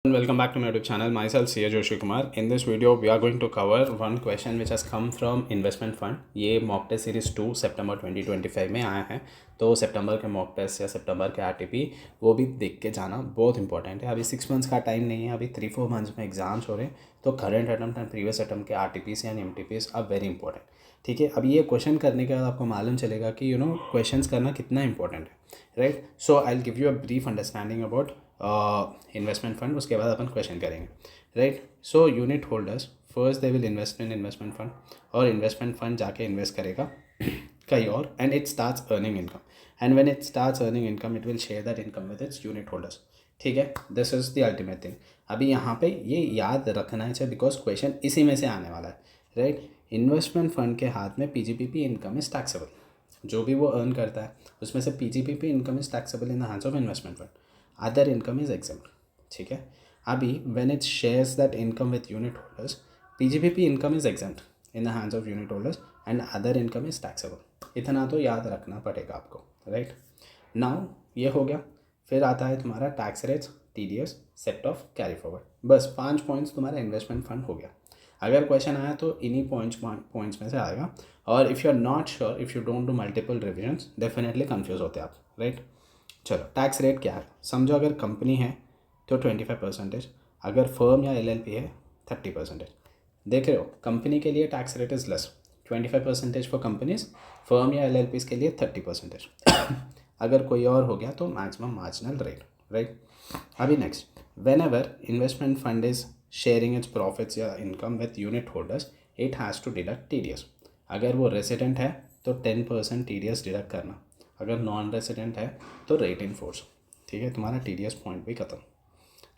Welcome back to my YouTube channel. Myself CA Joshi Kumar. In this video, we are going to cover one question which has come from investment fund. ये mock test series 2 सितंबर 2025 में आया है. तो सितंबर के mock test या सितंबर के RTP वो भी देख के जाना बहुत इंपॉर्टेंट है. अभी 6 मंथ्स का टाइम नहीं है, अभी 3-4 मंथ्स में एग्जाम्स हो रहे हैं. तो current attempt and previous attempt के RTPs and MTPs are very important. ठीक है, अब ये क्वेश्चन करने के बाद आपको मालूम चलेगा कि क्वेश्चंस करना कितना इंपॉर्टेंट है. Right, so I will give you a brief understanding about investment fund. उसके बाद अपन क्वेश्चन करेंगे. Right, so unit holders first they will invest in investment fund, और इन्वेस्टमेंट फंड जाके इन्वेस्ट करेगा कहीं और, and it starts earning income, and when it starts earning income it will share that income with its unit holders. ठीक है, this is the ultimate thing. अभी यहाँ पे ये याद रखना है बिकॉज क्वेश्चन इसी में से आने वाला है. राइट, इन्वेस्टमेंट फंड के हाथ में पीजीपीपी इनकम इज टैक्सेबल. जो भी वो अर्न करता है उसमें से PGBP income is taxable in the hands of investment fund. Other income is exempt. ठीक है, अभी when it shares that income with unit holders, PGBP income is exempt in the hands of unit holders and other income is taxable. इतना तो याद रखना पड़ेगा आपको. Right, now ये हो गया. फिर आता है तुम्हारा tax rates, TDS, set of, carry forward. बस 5 पॉइंट्स तुम्हारा इन्वेस्टमेंट फंड हो गया. अगर क्वेश्चन आया तो इन्हीं पॉइंट्स में से आएगा. और if you are not sure, if you don't do multiple revisions, definitely confuse होते हैं आप. राइट, चलो टैक्स रेट क्या है समझो. अगर कंपनी है तो 25%, अगर फर्म या एलएलपी है 30%. देख रहे हो, कंपनी के लिए tax rate is less, 25% for companies. Firm या एलएलपीज के लिए 30%. अगर कोई और हो गया तो मैक्सिमम मार्जिनल रेट. राइट, अभी next, whenever investment fund is sharing its profits या income with unit holders, it has to deduct TDS. अगर वो रेसिडेंट है तो 10% टीडीएस डिडक्ट करना. अगर नॉन रेसिडेंट है तो रेट इन फोर्स. ठीक है, तुम्हारा टीडीएस पॉइंट भी खत्म.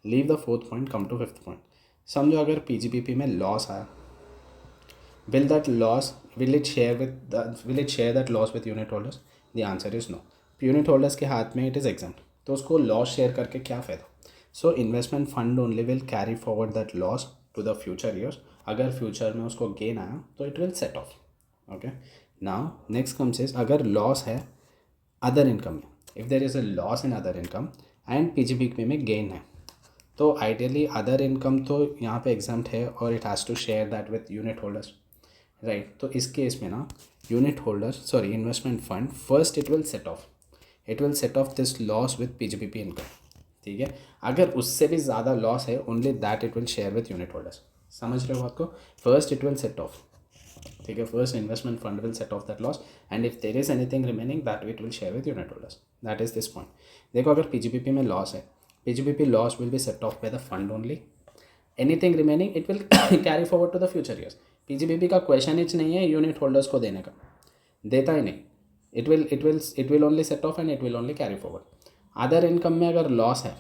Leave the 4th point, come to 5th point. समझो अगर पीजीपीपी में लॉस आया, will that loss will it share that loss with unit holders? The answer is no. Unit holders के हाथ में इट इज़ एग्जाम्प्ट, तो उसको लॉस शेयर करके क्या फ़ायदा. So investment fund only will carry forward that loss to the future years. अगर future में उसको गेन आया तो it will set off. Okay, now next comes is, अगर लॉस है अदर इनकम में, if there is a loss in other income and PGBP में gain है, तो आइडियली अदर इनकम तो यहाँ पे एग्जाम्प्ट है और it has to share that with unit holders. Right, तो इस केस में ना unit holders sorry investment fund first it will set off this loss with PGBP income. ठीक है, अगर उससे भी ज़्यादा लॉस है only that it will share with unit holders. समझ रहे हो बात को. First it will set off. ठीक है, first investment fund will set off that loss and if there is anything remaining that it will share with unit holders. That is this point. देखो, अगर PGBP में loss है, PGBP loss will be set off by the fund only. Anything remaining it will carry forward to the future years. PGBP का question इच नहीं है unit holders को देने का, देता ही नहीं. It will only set off and it will only carry forward. Other income में अगर लॉस है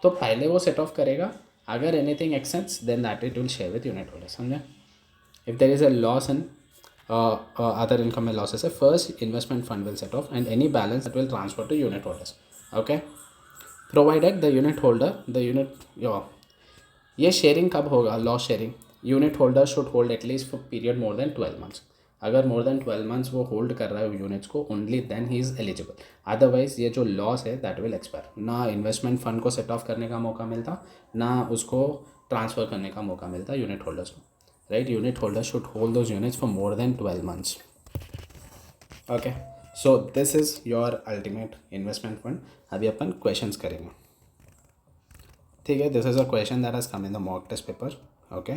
तो पहले वो सेट ऑफ करेगा. अगर anything exceeds then that it will share with unit holders. समझे. If there is a loss in other income में लॉसेस है, first investment fund will set off and any balance that will transfer to unit holders. Okay, provided the unit holder ये sharing कब होगा, loss sharing. Unit holder should hold at least for period more than 12 months. अगर more than 12 months वो hold कर रहा है units को, only then ही इज़ एलिजिबल. अदरवाइज ये जो लॉस है दैट विल एक्सपायर. ना इन्वेस्टमेंट फंड को सेट ऑफ करने का मौका मिलता, ना उसको ट्रांसफ़र करने का मौका मिलता यूनिट होल्डर्स को. Right, unit holder should hold those units for more than 12 months. Okay, so this is your ultimate investment fund. अभी अपन क्वेश्चंस करेंगे. ठीक है, this is a question that has come in the mock test paper. Okay,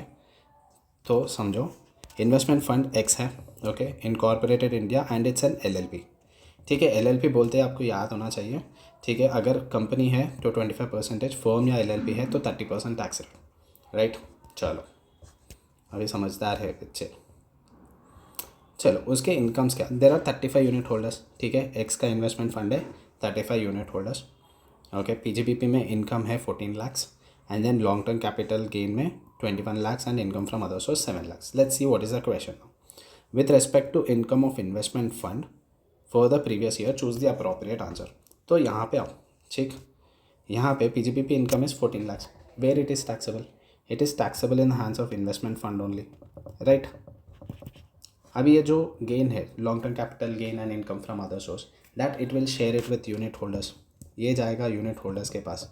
तो समझो investment fund X है. Okay, incorporated India and it's an LLP. ठीक है, एलएलपी बोलते हैं आपको याद होना चाहिए. ठीक है, अगर कंपनी है तो 25%, फर्म या एलएलपी है तो 30% टैक्स रेट. राइट, चलो अभी समझदार है बच्चे. चलो उसके इनकम्स क्या. There are 35 unit holders. ठीक है, एक्स का इन्वेस्टमेंट फंड है, 35 यूनिट होल्डर्स. ओके, पीजीपीपी में इनकम है 14 lakhs and then long term capital gain में 21 lakhs and income from other source 7 lakhs. Let's see what is the question. With respect to income of investment fund for the previous year choose the appropriate answer. तो यहाँ पे आओ. ठीक, यहाँ पे PGPP income is 14 lakhs. Where it is taxable, it is taxable in the hands of investment fund only. Right, अभी ये जो गेन है long term capital gain and income from other source, that it will share it with unit holders. ये जाएगा unit holders के पास.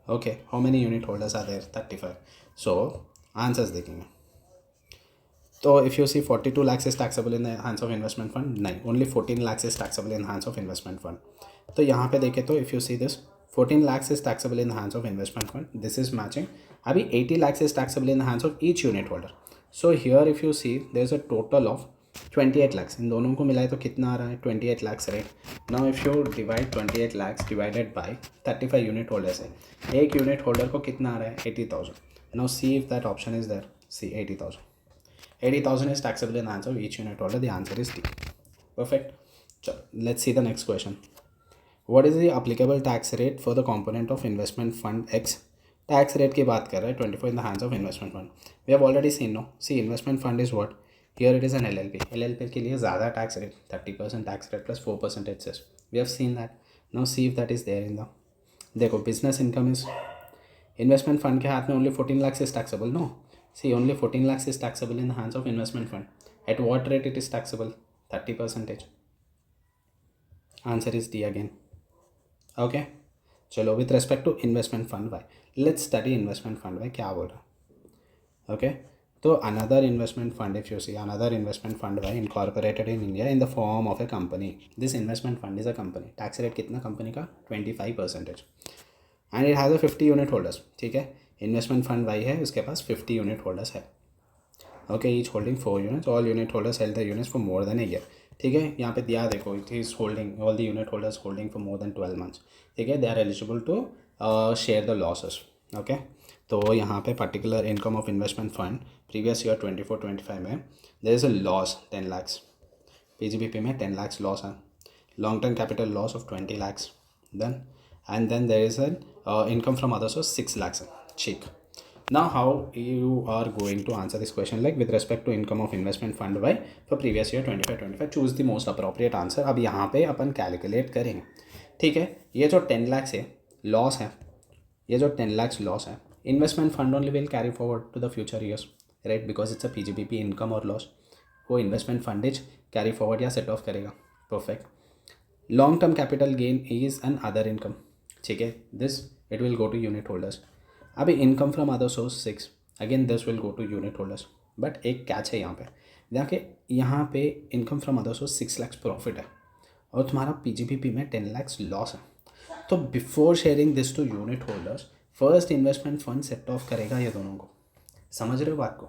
Okay, how many unit holders are there? 35. So answers देखेंगे तो if you see 42 lakhs is taxable in the hands of investment fund, नहीं, only 14 lakhs is taxable in hands of investment fund. तो यहाँ पे देखें तो if you see this 14 lakhs is taxable in the hands of investment fund, this is matching. अभी 80 lakhs is taxable in the hands of each unit holder. So here if you see there is a total of 28 lakhs. इन दोनों को मिलाए तो कितना आ रहा है? 28 lakhs, right. Now if you divide 28 lakhs divided by 35 unit holders है, एक यूनिट होल्डर को कितना आ रहा है? 80,000. Now see if that option is there. See 80,000. 80,000 is taxable in the hands of each unit holder. The answer is D. Perfect. So let's see the next question. What is the applicable tax rate for the component of investment fund X? Tax rate की बात कर रहे हैं 24 in the hands of investment fund. We have already seen, no? See, investment fund is what? Here it is an LLP. LLP के लिए ज़्यादा tax rate, 30% tax rate plus 4% excess. We have seen that. Now see if that is there in the. देखो, business income is investment fund के हाथ में only 14 lakhs is taxable, no? See, only 14 lakhs is taxable in the hands of investment fund. At what rate it is taxable? 30%. Answer is D again. Okay. चलो, with respect to investment fund Y, let's study investment fund Y क्या बोल रहा है. Okay. तो another investment fund, if you see another investment fund Y incorporated in India in the form of a company. This investment fund is a company. Tax rate कितना company का? 25%. And it has a 50 unit holders. ठीक है. Investment fund Y है, उसके पास 50 unit holders है. Okay, each holding 4 units. All unit holders held the units for more than a year. ठीक है, यहाँ पे दिया देखो, it is holding all the unit holders holding for more than 12 months. ठीक है, they are eligible to share the losses. Okay, तो यहाँ पे particular income of investment fund previous year 24-25 में there is a loss 10 lakhs. PGBP में 10 lakhs loss है. Long term capital loss of 20 lakhs. Then and then there is an income from other source 6 lakhs. Check. Now how you are going to answer this question, like with respect to income of investment fund by for previous year 25-25, choose the most appropriate answer. अब यहाँ पे अपन calculate करेंगे. ठीक है, ये जो 10 lakhs है loss है, ये जो 10 lakhs लॉस है, investment fund only will carry forward to the future years, right, because it's a PGBP income और लॉस. वो इन्वेस्टमेंट फंडेज कैरी फॉरवर्ड या सेट ऑफ करेगा. Perfect. Long term capital gain is an other income. ठीक है, this it will go to unit holders. अभी income from other source 6, again this will go to unit holders. But एक catch है यहाँ पे, देखिए यहाँ पे income from other source 6 lakhs profit है और तुम्हारा पीजीबीपी में 10 lakhs लॉस है. तो before sharing this to unit holders, first investment fund set off करेगा ये दोनों को. समझ रहे हो बात को?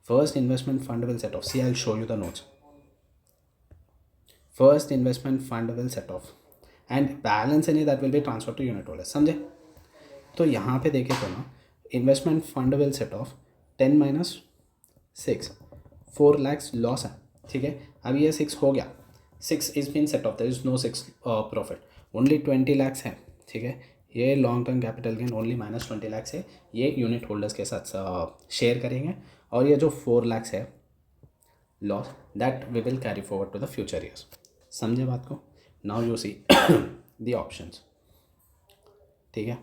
First investment fund will set off. See, I will show you the notes. First investment fund will set off and balance any that will be transfer to unit holder. समझे? तो यहाँ पे देखें तो ना, investment fund will set off 10 - 6, 4 lakhs loss है. ठीक है, अब ये 6 हो गया, 6 is been set off, there is no 6 profit, only 20 lakhs है. ठीक है, ये long term capital gain only -20 lakhs है, ये यूनिट होल्डर्स के साथ शेयर करेंगे. और ये जो 4 lakhs है loss, that we will carry forward to the future years. समझे बात को? Now you see the options. ठीक है,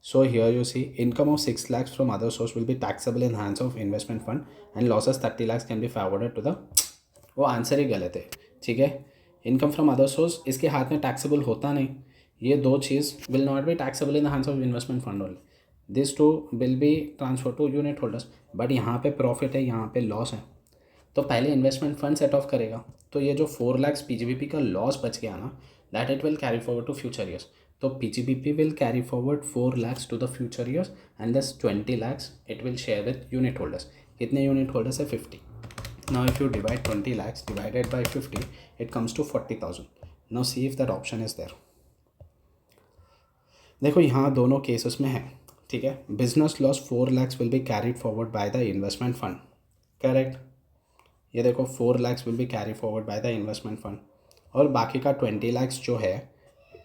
so here you see income of 6 lakhs from other source will be taxable in hands of investment fund and losses 30 lakhs can be forwarded to the. वो answer ही गलत है. ठीक है, income from other source इसके हाथ में taxable होता नहीं. ये दो चीज़ will not be taxable in the hands of investment fund only. This two will be transfer to unit holders. But यहाँ पे प्रॉफिट है, यहाँ पे लॉस है, तो पहले इन्वेस्टमेंट फंड सेट ऑफ करेगा. तो ये जो 4 lakhs पीजीबीपी का लॉस बच गया ना, that it will carry forward to future years. तो PGBP will carry forward 4 lakhs to the future years and दस 20 lakhs it will share with unit holders. कितने यूनिट होल्डर्स है? 50. Now if you divide 20 lakhs divided by 50, it comes to 40,000. Now see if that option is there. देखो यहाँ दोनों cases में है. ठीक है, business loss 4 lakhs will be carried forward by the investment fund. Correct. ये देखो 4 lakhs will be carry forward by the investment fund और बाकी का 20 lakhs जो है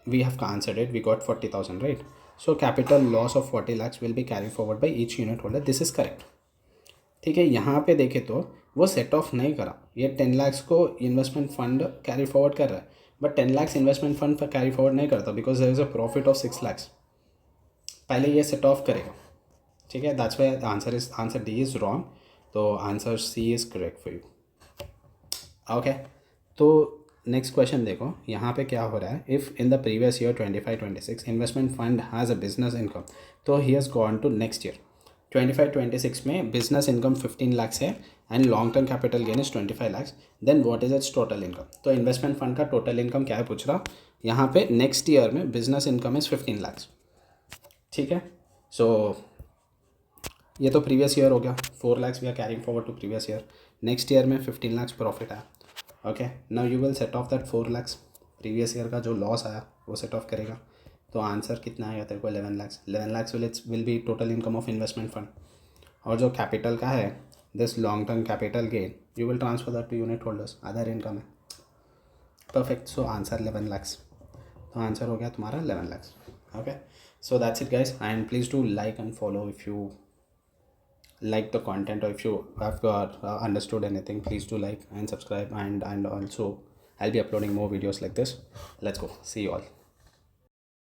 we have answered it, we got 40,000, right. So capital loss of 40 lakhs will be carry forward by each unit holder. This is correct. ठीक है, यहाँ पे देखें तो वो सेट ऑफ नहीं करा. ये 10 lakhs को इन्वेस्टमेंट फंड कैरी फॉरवर्ड कर रहा है, बट 10 lakhs इन्वेस्टमेंट फंड पर कैरी फॉरवर्ड नहीं करता because there is a profit of 6 lakhs. पहले ये सेट ऑफ करेगा. ठीक है, that's why answer D is wrong. तो answer C is correct for you. Okay, तो नेक्स्ट क्वेश्चन देखो, यहाँ पे क्या हो रहा है, if in the previous year 25-26 investment fund has a business income, तो he has gone to next year 25-26 में बिजनेस इनकम 15 lakhs है and long term capital gain is 25 lakhs, then what is its total income. तो investment fund का total income क्या है पूछ रहा, यहाँ पे नेक्स्ट ईयर में बिजनेस इनकम इज 15 lakhs, ठीक है। सो ये तो प्रीवियस ईयर हो गया, 4 lakhs we are carrying forward to previous year, next year में 15 lakhs प्रॉफिट आया। Okay, now you will set off that 4 lakhs, previous year का जो लॉस आया वो सेट ऑफ करेगा, तो आंसर कितना आएगा तेरे को, 11 lakhs। 11 lakhs will be total income of investment fund. और जो कैपिटल का है, this long term capital gain you will transfer that to unit holders, other income है। Perfect, so answer 11 lakhs। तो आंसर हो गया तुम्हारा 11 lakhs। Okay, so that's it guys, and please do like and follow if you like the content, or if you have got understood anything, please do like and subscribe, and also I'll be uploading more videos like this. Let's go, see you all.